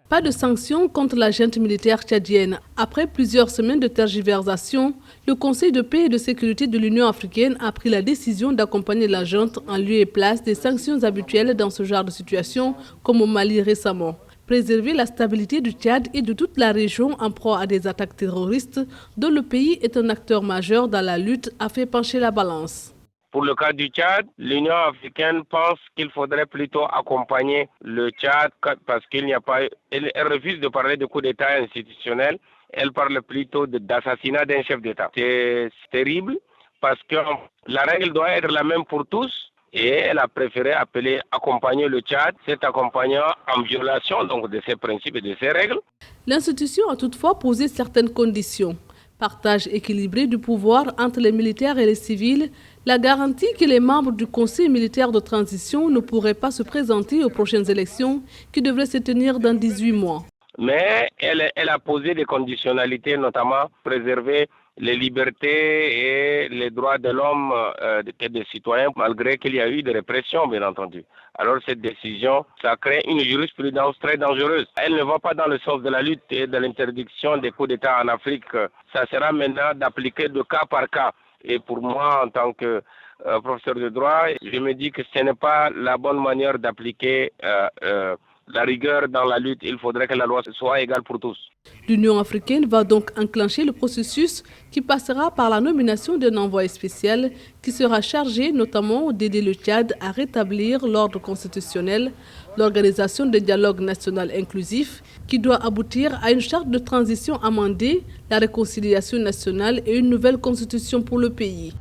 Pas de sanctions contre la junte militaire tchadienne. Après plusieurs semaines de tergiversation, le Conseil de paix et de sécurité de l'Union africaine a pris la décision d'accompagner la junte en lieu et place des sanctions habituelles dans ce genre de situation, comme au Mali récemment. Préserver la stabilité du Tchad et de toute la région en proie à des attaques terroristes, dont le pays est un acteur majeur dans la lutte, a fait pencher la balance. Pour le cas du Tchad, l'Union africaine pense qu'il faudrait plutôt accompagner le Tchad parce qu'il n'y a pas... Elle refuse de parler de coup d'État institutionnel, elle parle plutôt d'assassinat d'un chef d'État. C'est terrible parce que la règle doit être la même pour tous et elle a préféré accompagner le Tchad, cet accompagnant en violation donc de ses principes et de ses règles. L'institution a toutefois posé certaines conditions. Partage équilibré du pouvoir entre les militaires et les civils, la garantie que les membres du Conseil militaire de transition ne pourraient pas se présenter aux prochaines élections qui devraient se tenir dans 18 mois. Mais elle a posé des conditionnalités, notamment préserver les libertés et les droits de l'homme et des citoyens, malgré qu'il y a eu des répressions, bien entendu. Alors cette décision, ça crée une jurisprudence très dangereuse. Elle ne va pas dans le sens de la lutte et de l'interdiction des coups d'État en Afrique. Ça sera maintenant d'appliquer de cas par cas. Et pour moi, en tant que professeur de droit, je me dis que ce n'est pas la bonne manière d'appliquer la rigueur dans la lutte. Il faudrait que la loi soit égale pour tous. L'Union africaine va donc enclencher le processus qui passera par la nomination d'un envoyé spécial qui sera chargé notamment d'aider le Tchad à rétablir l'ordre constitutionnel, l'organisation de dialogue national inclusif qui doit aboutir à une charte de transition amendée, la réconciliation nationale et une nouvelle constitution pour le pays.